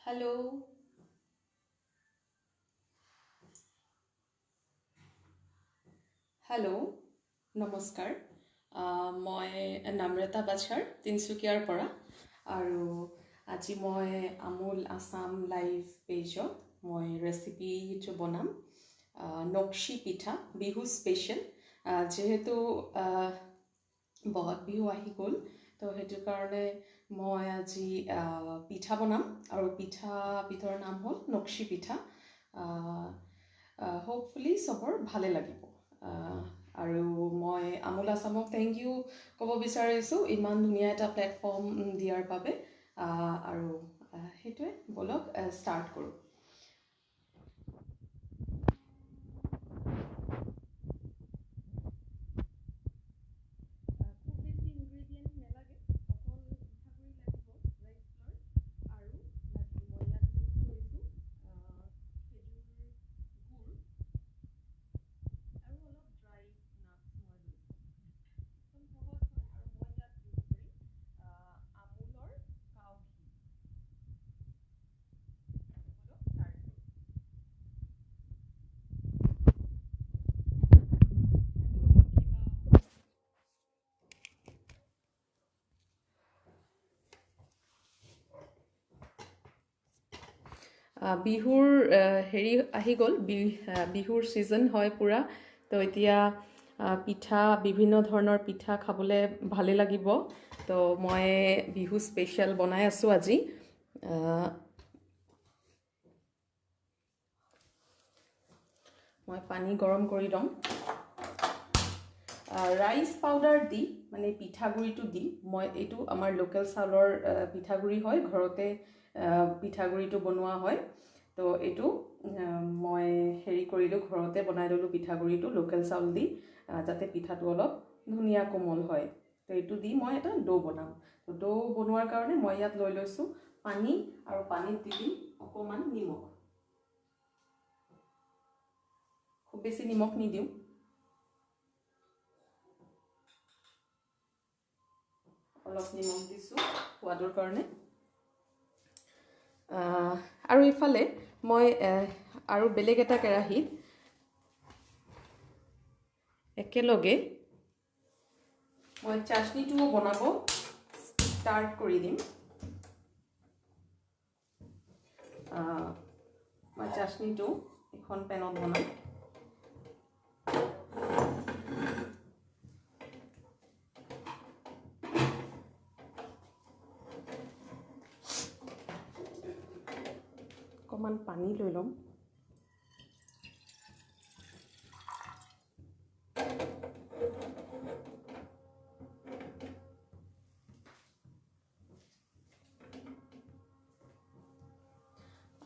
Hello, hello' নমস্কাৰ। মই নম্ৰতা বাছাৰ তিনিচুকীয়াৰ পৰা আৰু আজি মই আমুল আছাম লাইভ পেজত মই ৰেচিপিটো বনাম নকশি পিঠা বিহু স্পেচিয়েল। যিহেতু বহাগ বিহু আহি গ'ল, তো সেইটো কাৰণে মই আজি পিঠা বনাম আৰু পিঠাবিধৰ নাম হ'ল নকশি পিঠা। হোপফুলি চবৰ ভালে লাগিব। আৰু মই আমুল আছামক থেংক ইউ ক'ব বিচাৰিছোঁ ইমান ধুনীয়া এটা প্লেটফৰ্ম দিয়াৰ বাবে। আৰু সেইটোৱে, ব'লক ষ্টাৰ্ট কৰোঁ। খুব বেছি ইনগ্ৰেডিয়েণ্ট নালাগে, অকল পিঠাগুড়ি লাগিব, ৰাইচ ফ্ল'ৰ আৰু লাগিব মই ইয়াত ইউজ কৰিছোঁ খেজুৰ গুড় আৰু অলপ ড্ৰাই নাটছ মই লৈছোঁ। একদম সহজ হয় আৰু মই ইয়াত ইউজ কৰিম আমুলৰ কাও ঘি। ব'লক ষ্টাৰ্ট কৰোঁ। বিহুৰ হেৰি আহি গ'ল, বিহুৰ ছিজন হয় পূৰা। তো এতিয়া পিঠা, বিভিন্ন ধৰণৰ পিঠা খাবলৈ ভালেই লাগিব। তো মই বিহু স্পেচিয়েল বনাই আছোঁ আজি। মই পানী গৰম কৰি ল'ম। ৰাইচ পাউডাৰ দি মানে পিঠাগুড়িটো দিম মই। এইটো আমাৰ লোকেল চাউলৰ পিঠাগুড়ি হয়, ঘৰতে পিঠাগুড়িটো বনোৱা হয়। তো এইটো মই হেৰি কৰিলোঁ, ঘৰতে বনাই ল'লোঁ পিঠাগুড়িটো লোকেল চাউল দি, যাতে পিঠাটো অলপ ধুনীয়া কোমল হয়। তো এইটো দি মই এটা ডো বনাম। তো ডো বনোৱাৰ কাৰণে মই ইয়াত লৈ লৈছোঁ পানী, আৰু পানীত দি দিম অকণমান নিমখ। খুব বেছি নিমখ নিদিওঁ, অলপ নিমখ দিছোঁ সোৱাদৰ কাৰণে। আৰু ইফালে মই আৰু বেলেগ এটা কেৰাহীত একেলগে মই চাটনিটোও বনাব ষ্টাৰ্ট কৰি দিম। মই চাটনিটো এখন পেনত বনাম। অকণমান পানী লৈ ল'ম।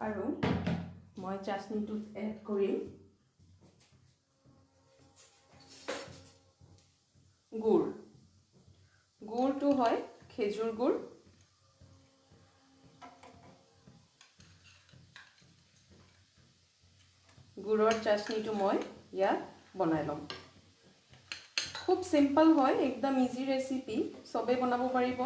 আৰু মই চাটনিটোত এড কৰিম গুড়। গুড়টো হয় খেজুৰ গুড়। গুড়ৰ চাটনিটো মই ইয়াত বনাই ল'ম। খুব চিম্পল হয়, একদম ইজি ৰেচিপি, চবেই বনাব পাৰিব।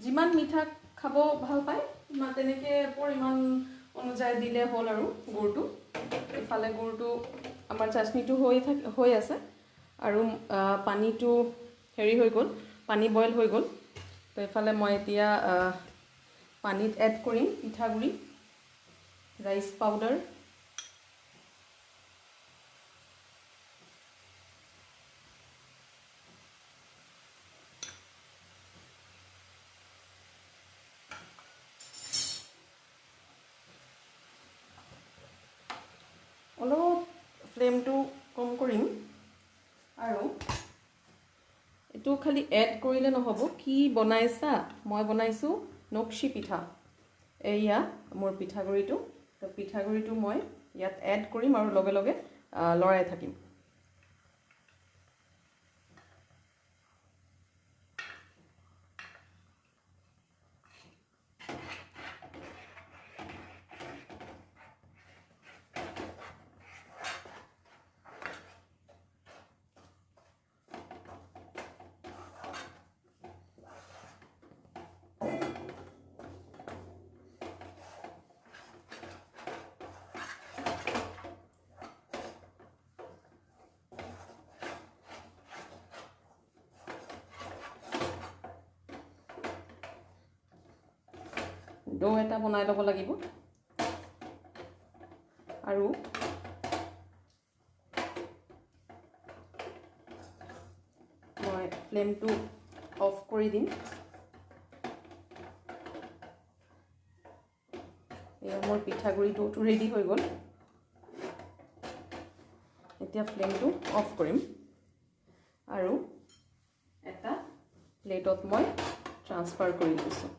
যিমান মিঠা খাব ভাল পায় তেনেকৈ পৰিমাণ অনুযায়ী দিলে হ'ল আৰু গুড়টো। ইফালে গুড়টো আমাৰ চাটনিটো হৈ আছে আৰু পানীটো হেৰি হৈ গ'ল, পানী বইল হৈ গ'ল। তো এইফালে মই এতিয়া পানীত এড কৰিম পিঠাগুড়ি, ৰাইচ পাউডাৰ, অলপ ফ্লেমটো কম কৰিম। আৰু এইটো খালি এড কৰিলে নহ'ব, কি বনাইছা? মই বনাইছোঁ নকশি পিঠা। এয়া মোৰ পিঠাগুড়িটো। তো পিঠাগুড়িটো মই ইয়াত এড কৰিম আৰু লগে লগে লৰাই থাকিম। ডো এটা বনাই ল'ব লাগিব আৰু মই ফ্লেমটো অফ কৰি দিম এয়া মোৰ পিঠাগুড়ি ডোটো ৰেডি হৈ গ'ল এতিয়া ফ্লেমটো অফ কৰিম আৰু এটা প্লেটত মই ট্ৰান্সফাৰ কৰি দিছোঁ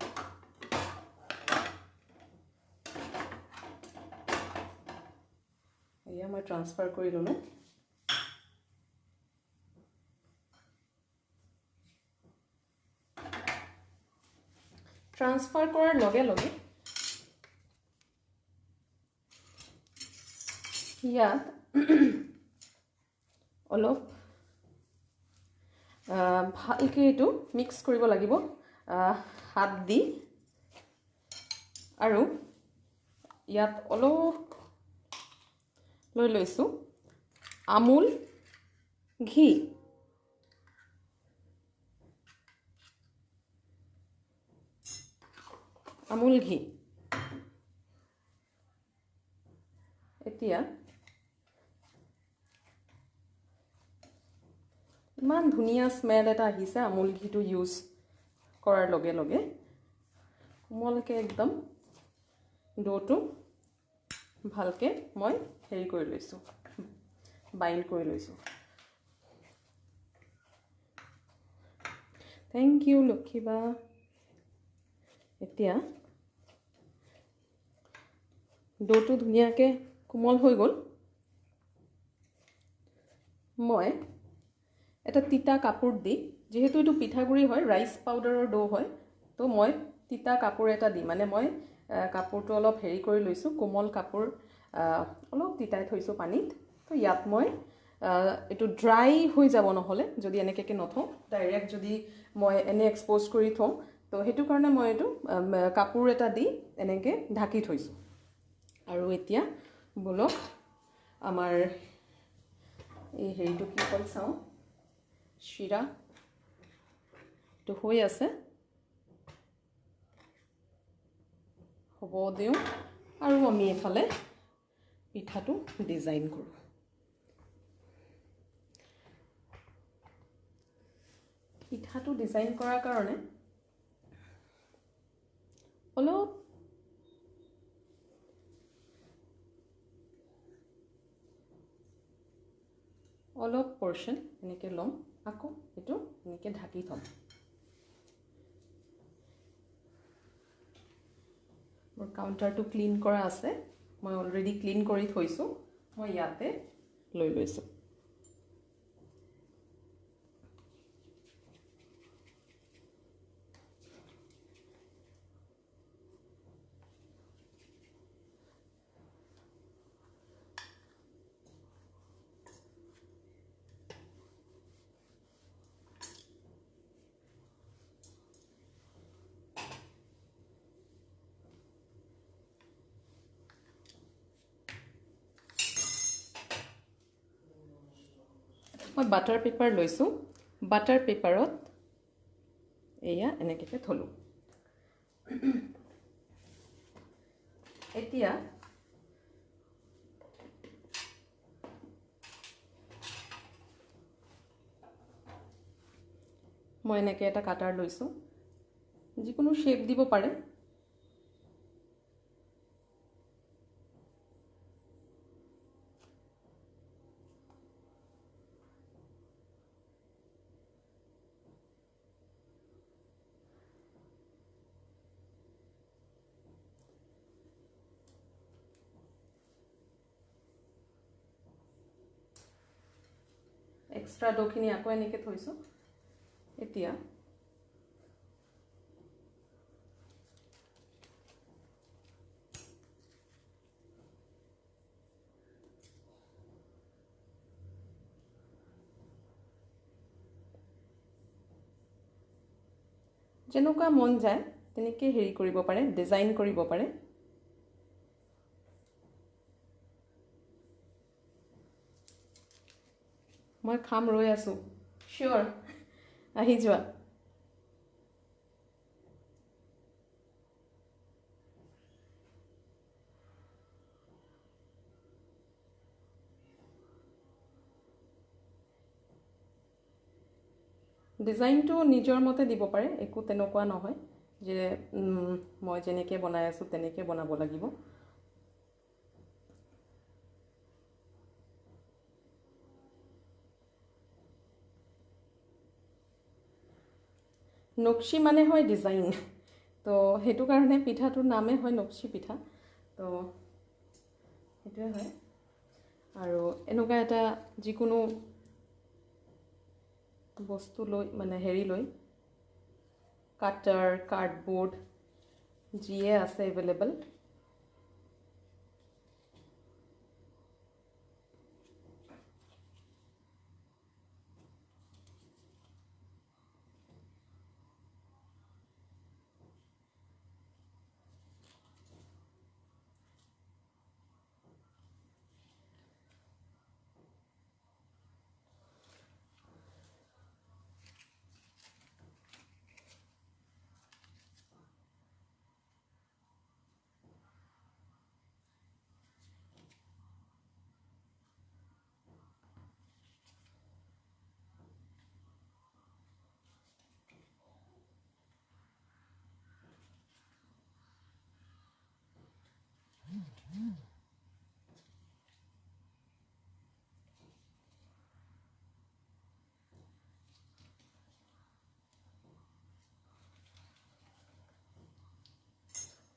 এয়া মই ট্ৰান্সফাৰ কৰি ল'লোঁ ট্ৰান্সফাৰ কৰাৰ লগে লগে ইয়াত অলপ ভালকৈ এইটো মিক্স কৰিব লাগিব হাত দি আৰু ইয়াত অলপ লৈ লৈছোঁ আমুল ঘি এতিয়া ইমান ধুনীয়া স্মেল এটা আহিছে আমুল ঘিটো ইউজ কৰাৰ লগে লগে কোমলকৈ একদম ডোটো ভালকৈ মই হেৰি কৰি লৈছোঁ বাইণ্ড কৰি লৈছোঁ থেংক ইউ লক্ষীবা এতিয়া ডোটো ধুনীয়াকৈ কোমল হৈ গ'ল মই এটা তিতা কাপোৰ দি যেহেতু এইটো পিঠাগুড়ি হয় ৰাইচ পাউডাৰৰ ডো হয় তো মই তিতা কাপোৰ এটা দি মানে মই কাপোৰটো অলপ হেৰি কৰি লৈছোঁ কোমল কাপোৰ অলপ তিতাই থৈছোঁ পানীত তো ইয়াত মই এইটো ড্ৰাই হৈ যাব নহ'লে যদি এনেকৈ নথওঁ ডাইৰেক্ট যদি মই এনে এক্সপ'জ কৰি থওঁ তো সেইটো কাৰণে মই এইটো কাপোৰ এটা দি এনেকৈ ঢাকি থৈছোঁ আৰু এতিয়া বলক আমাৰ এই হেৰিটো কি হ'ল চাওঁ চিৰা এইটো হৈ আছে হ'ব দিওঁ আৰু আমি এফালে পিঠাটো ডিজাইন কৰোঁ পিঠাটো ডিজাইন কৰাৰ কাৰণে অলপ পৰ্চন এনেকৈ ল'ম আকৌ এইটো এনেকৈ ঢাকি থ'ম মোৰ কাউণ্টাৰটো ক্লিন কৰা আছে মই অলৰেডি ক্লিন কৰি থৈছোঁ মই ইয়াতে লৈ লৈছোঁ মই বাটাৰ পেপাৰ লৈছোঁ বাটাৰ পেপাৰত এয়া এনেকৈ থলোঁ এতিয়া মই এনেকৈ এটা কাটাৰ লৈছোঁ যিকোনো শেপ দিব পাৰে এক্সট্ৰা ডোখিনি আকৌ এনেকৈ থৈছোঁ এতিয়া যেনেকুৱা মন যায় তেনেকৈ হেৰি কৰিব পাৰে ডিজাইন কৰিব পাৰে মই খাম ৰৈ আছোঁ চিয়'ৰ আহি যোৱা ডিজাইনটো নিজৰ মতে দিব পাৰে, একো তেনেকুৱা নহয় যে মই যেনেকৈ বনাই আছোঁ তেনেকৈ বনাব লাগিব। নক্সি মানে হয় ডিজাইন, তো সেইটো কাৰণে পিঠাটোৰ নামেই হয় নক্সি পিঠা। তো সেইটোৱে হয়। আৰু এনেকুৱা এটা যিকোনো বস্তু লৈ মানে হেৰি লৈ, কাটাৰ, কাৰ্ডবোৰ্ড যিয়ে আছে এভেইলেবল,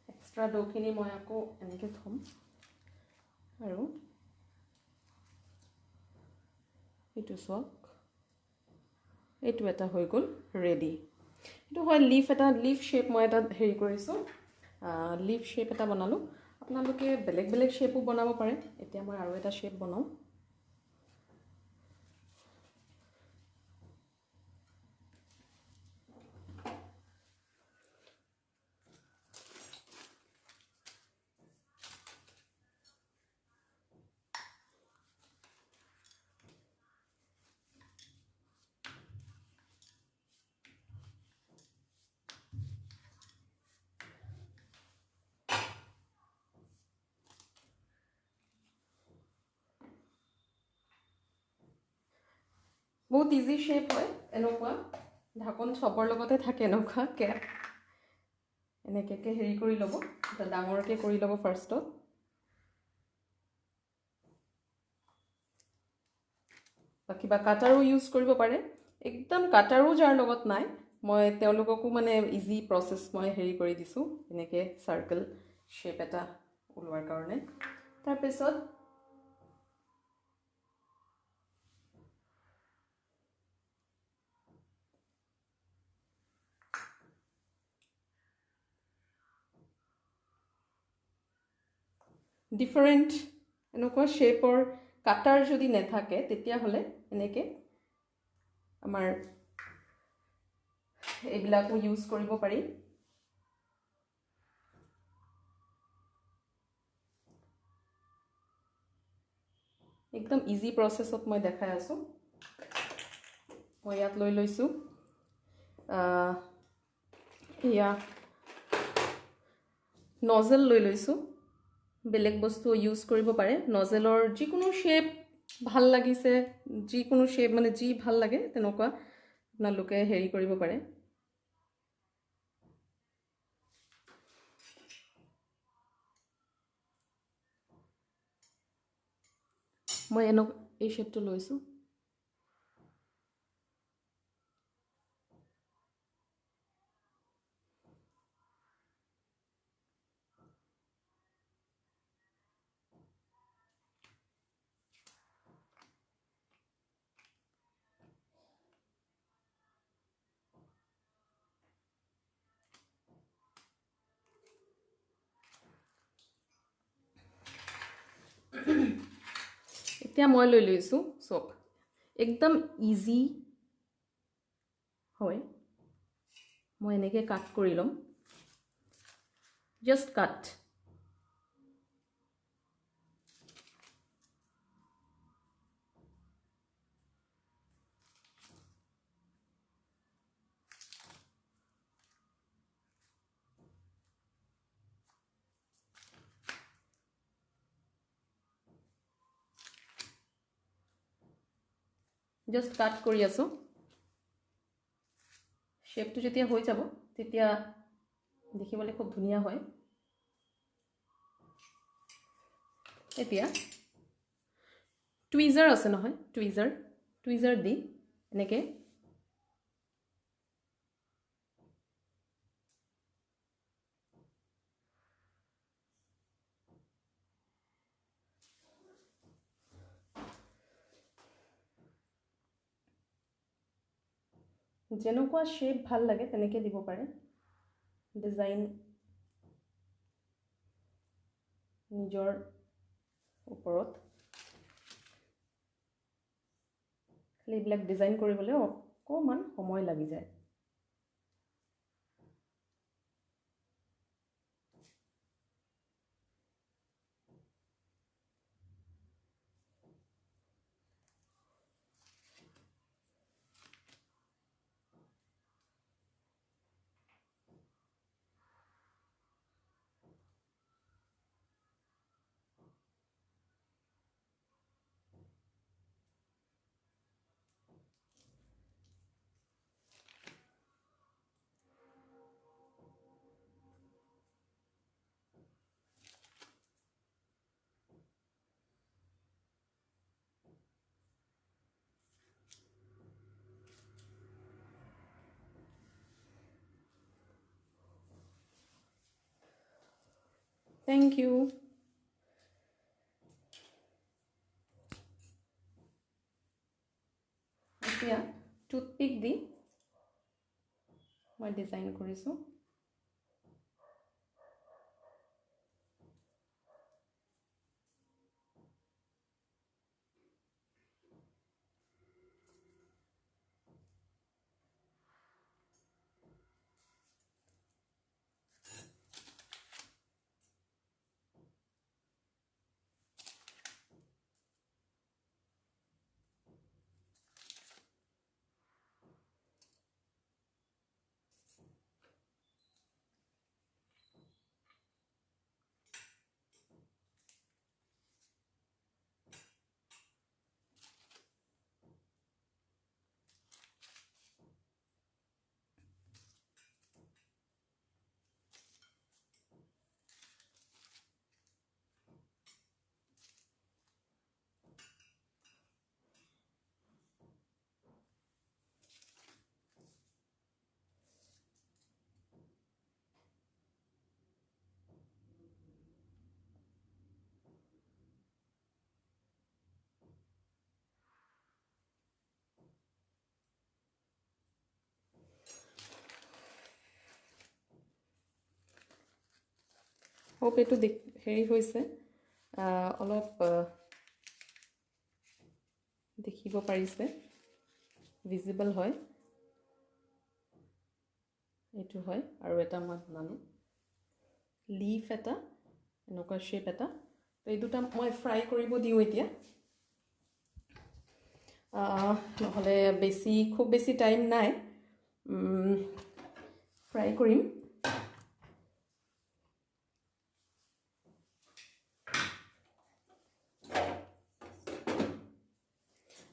এক্সট্ৰা ডৌখিনি মই আকৌ এনেকৈ থ'ম। আৰু এইটো চাওক, এইটো এটা হৈ গ'ল ৰেডি। এইটো হয় লিফ শ্বেপ মই এটা হেৰি কৰিছোঁ, লিফ শ্বেপ এটা বনালোঁ। আপোনালোকে বেলেগ বেলেগ শ্বেপো বনাব পাৰে। এতিয়া মই আৰু এটা শ্বেপ বনাওঁ। বহুত ইজি শ্বেপ হয় এনেকুৱা, ঢাকন চবৰ লগতে থাকে এনেকুৱা কেপ। এনেকৈ হেৰি কৰি ল'ব, এটা ডাঙৰকৈ কৰি ল'ব ফাৰ্ষ্টত। বা কিবা কাটাৰো ইউজ কৰিব পাৰে। একদম কাটাৰো যাৰ লগত নাই, মই তেওঁলোককো মানে ইজি প্ৰচেছ মই হেৰি কৰি দিছোঁ, এনেকৈ চাৰ্কেল শ্বেপ এটা ওলোৱাৰ কাৰণে। তাৰপিছত ডিফাৰেণ্ট এনেকুৱা শ্বেপৰ কাটাৰ যদি নাথাকে তেতিয়াহ'লে এনেকৈ আমাৰ এইবিলাকো ইউজ কৰিব পাৰি। একদম ইজি প্ৰচেছত মই দেখাই আছোঁ। মই ইয়াত লৈ লৈছোঁ এয়া নজেল লৈ লৈছোঁ। বেলেগ বস্তু ইউজ কৰিব পাৰে, নজেলৰ যিকোনো শ্বেপ ভাল লাগিছে, যিকোনো শ্বেপ মানে যি ভাল লাগে তেনেকুৱা আপোনালোকে হেৰি কৰিব পাৰে। মই এই শ্বেপটো লৈছোঁ। এতিয়া মই লৈ লৈছোঁ চব, একদম ইজি হয়। মই এনেকৈ কাট কৰি ল'ম, জাষ্ট কাট। জাষ্ট কাট কৰি আছোঁ। শ্বেপটো যেতিয়া হৈ যাব তেতিয়া দেখিবলৈ খুব ধুনীয়া হয়। এতিয়া টুইজাৰ আছে নহয়, টুইজাৰ দি এনেকৈ যেনেকুৱা শ্বেপ ভাল লাগে তেনেকৈ দিব পাৰে। ডিজাইন নিজৰ ওপৰত। খালি এইবিলাক ডিজাইন কৰিবলৈ অকণমান সময় লাগি যায়। Thank you. এতিয়া টুথপিক দি মই ডিজাইন কৰিছোঁ। হোপ এইটো হেৰি হৈছে, অলপ দেখিব পাৰিছে, ভিজিবল হয়। এইটো হয়। আৰু এটা মই বনালোঁ লিফ এটা, এনেকুৱা শ্বেপ এটা। তো এই দুটা মই ফ্ৰাই কৰিব দিওঁ এতিয়া, নহ'লে খুব বেছি টাইম নাই, ফ্ৰাই কৰিম।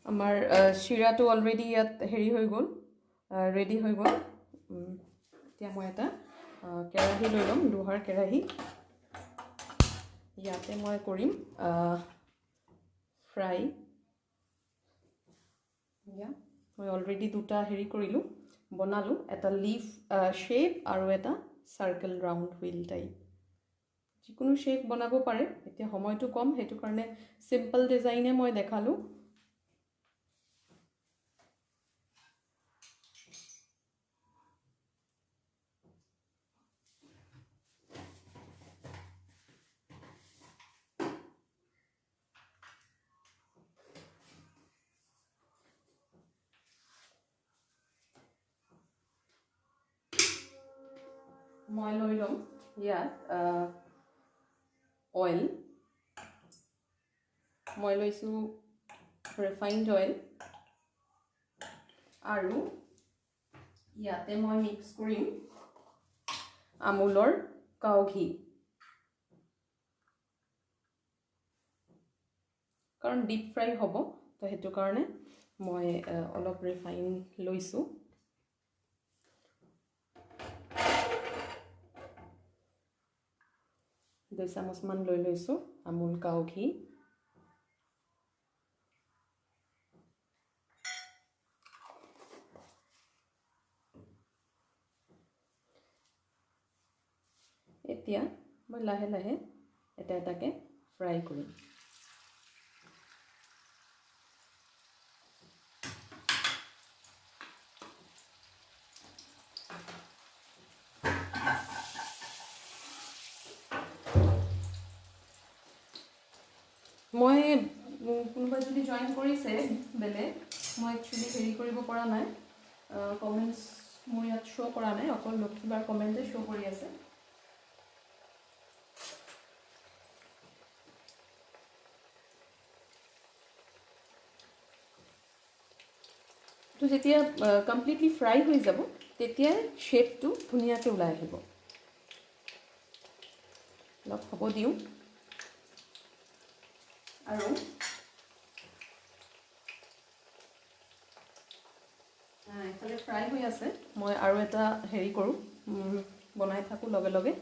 আমাৰ চিৰাটো অলৰেডি ইয়াত হেৰি হৈ গ'ল, ৰেডি হৈ গ'ল। এতিয়া মই এটা কেৰাহী লৈ ল'ম, লোহাৰ কেৰাহী। ইয়াতে মই কৰিম ফ্ৰাই। মই অলৰেডি দুটা হেৰি কৰিলোঁ, বনালোঁ, এটা লিফ শ্বেপ আৰু এটা চাৰ্কেল ৰাউণ্ড হুইল টাইপ। যিকোনো শ্বেপ বনাব পাৰে। এতিয়া সময়টো কম, সেইটো কাৰণে চিম্পল ডিজাইনে মই দেখালোঁ। মই লৈ ল'ম ইয়াত অইল। মই লৈছোঁ ৰিফাইণ্ড অইল, আৰু ইয়াতে মই মিক্স কৰিম আমুলৰ কাও ঘি, কাৰণ ডিপ ফ্ৰাই হ'ব, তো সেইটো কাৰণে মই অলপ ৰিফাইন লৈছোঁ। 2 চামুচমান লৈ লৈছোঁ আমুল কাও ঘি। এতিয়া মই লাহে লাহে এটা এটাকে ফ্ৰাই কৰিম। মই কোনোবাই যদি জইন কৰিছে বেলেগ, মই একচুৱেলি হেৰি কৰিব পৰা নাই, কমেণ্টছ মোৰ ইয়াত শ্ব' কৰা নাই, অকল লক্ষীবাৰ কমেণ্টে শ্ব' কৰি আছে। তো যেতিয়া কমপ্লিটলি ফ্ৰাই হৈ যাব তেতিয়াই শ্বেপটো ধুনীয়াকৈ ওলাই আহিব। অলপ হ'ব দিওঁ আৰু এইফালে ফ্ৰাই হৈ আছে, মই আৰু এটা হেৰি কৰোঁ, বনাই থাকোঁ লগে লগে।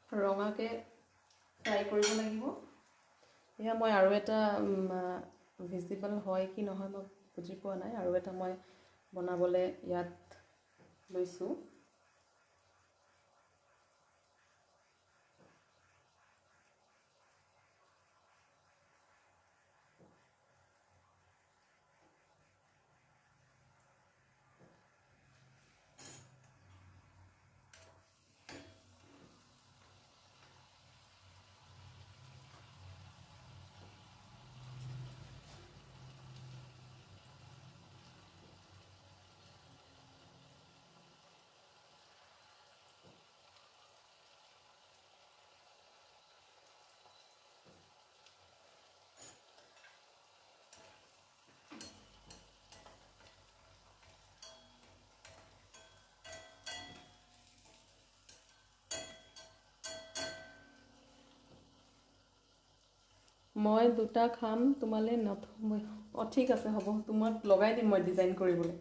ৰঙাকৈ ফ্ৰাই কৰিব লাগিব। এয়া মই আৰু এটা ভিজিবল হয় কি নহয় মই বুজি পোৱা নাই, আৰু এটা মই বনাবলৈ ইয়াত লৈছোঁ। মই দুটা খাম, তোমালৈ নথম। ঠিক আছে, হ'ব, তোমাক লগাই দিম মই ডিজাইন কৰিবলৈ।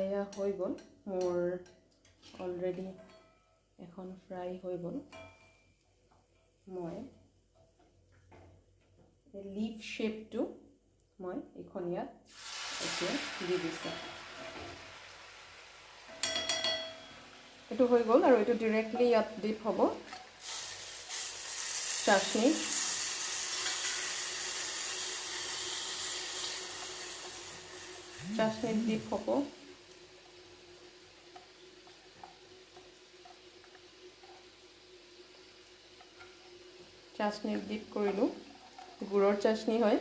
এয়া হৈ গ'ল মোৰ অলৰেডি, এখন ফ্ৰাই হৈ গ'ল। মই লিভ শ্বেপটো মই এইখন ইয়াত এতিয়া দি দিছোঁ। এইটো হৈ গ'ল আৰু এইটো ডিৰেক্টলি ইয়াত ডিপ হ'ব চাটনি। চাটনিত ডিপ হ'ব। চাটনি ডিপ কৰিলোঁ গুড়ৰ চাটনি হয়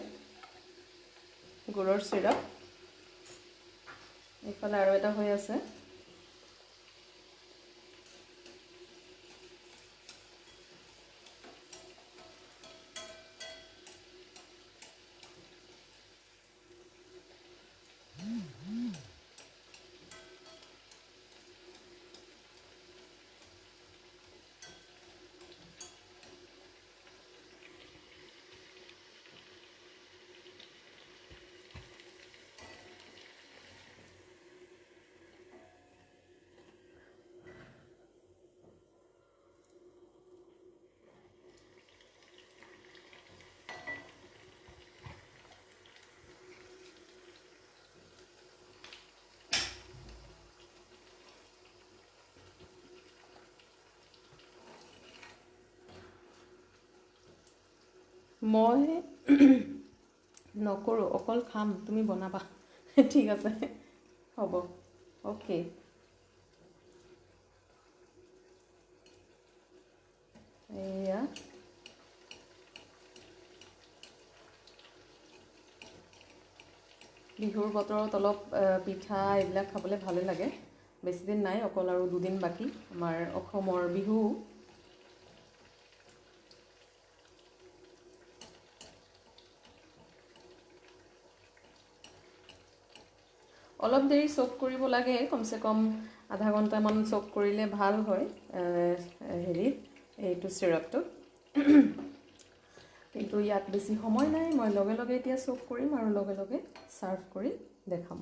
গুড়ৰ চিৰাপ এইফালে আৰু এটা হৈ আছে মই নকৰোঁ অকল খাম তুমি বনাবা ঠিক আছে হ'ব অ'কে এয়া বিহুৰ বতৰত অলপ পিঠা এইবিলাক খাবলৈ ভালে লাগে বেছিদিন নাই অকল আৰু 2 দিন বাকী আমাৰ অসমৰ বিহু অলপ দেৰি সোক কৰিব লাগে কমসে কম আধা ঘণ্টামান সোক কৰিলে ভাল হয় হেৰি এইটো চিৰাপটো কিন্তু ইয়াত বেছি সময় নাই মই লগে লগে এতিয়া সোক কৰিম আৰু লগে লগে সাৰ্ভ কৰি দেখাম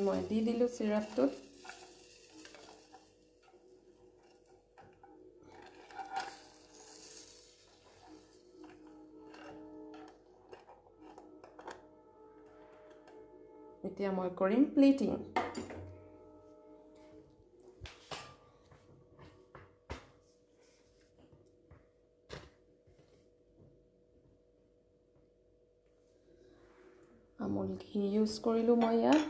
মই দি দিলোঁ চিৰাপটোত এতিয়া মই কৰিম প্লেটিং আমুল ঘি ইউজ কৰিলোঁ মই ইয়াত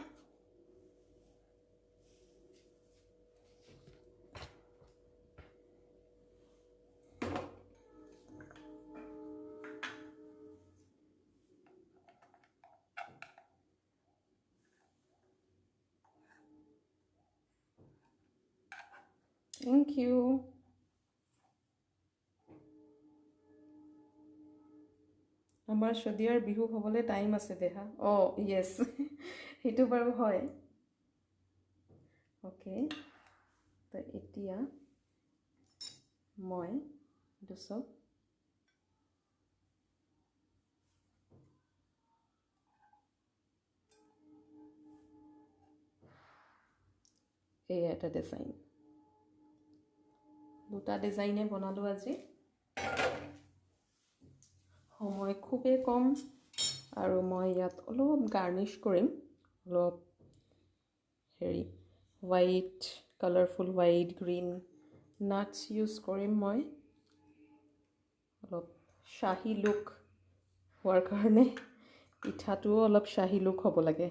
Thank you. আমাৰ শদিয়াৰ বিহু হ'বলৈ টাইম আছে দেহা য়েছ সেইটো বাৰু হয় ওকে তো এতিয়া মই এইটো চব এই এটা ডিজাইন দুটা ডিজাইনে বনালোঁ আজি সময় খুবেই কম আৰু মই ইয়াত অলপ গাৰ্নিশ কৰিম অলপ হেৰি white colourful white green nuts use কৰিম মই অলপ শাহী লুক হোৱাৰ কাৰণে পিঠাটোও অলপ শাহী লুক হ'ব লাগে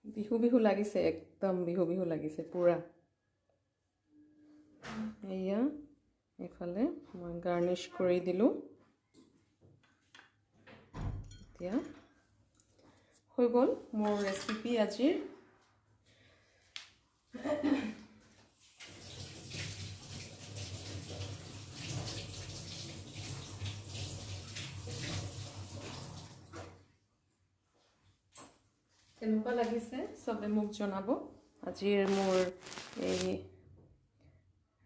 বিহু বিহু লাগিছে একদম বিহু বিহু লাগিছে পুৰা এয়া এফালে মই গাৰ্নিশ কৰি দিলোঁ এতিয়া হৈ গ'ল মোৰ ৰেচিপি আজিৰ কেনেকুৱা লাগিছে সবে মোক জনাব আজিৰ মোৰ এই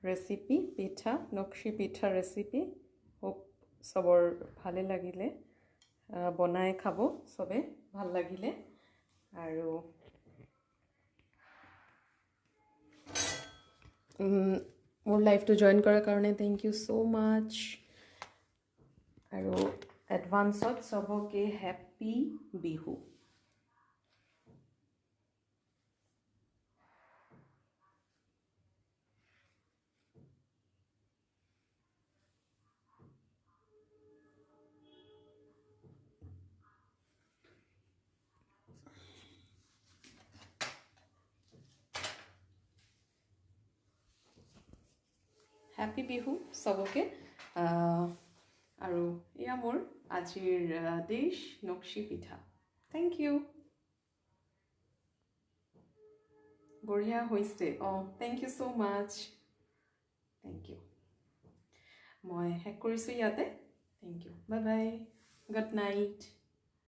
ৰেচিপি পিঠা নকশি পিঠা ৰেচিপি হোপ সবৰ ভালে লাগিলে বনাই খাব সবে ভাল লাগিলে আৰু মোৰ লাইভটো জয়েন কৰাৰ কাৰণে থ্যাংক ইউ সো মাচ আৰু এডভান্সত চবকে হেপ্পী বিহু। হেপ্পী বিহু চবকে। আৰু এয়া মোৰ আজিৰ ডিছ নক্সি পিঠা। Thank you. বঢ়িয়া হৈছে। Thank you so' much. Thank you. মই শেষ কৰিছোঁ ইয়াতে। Thank you. Bye bye. Good night.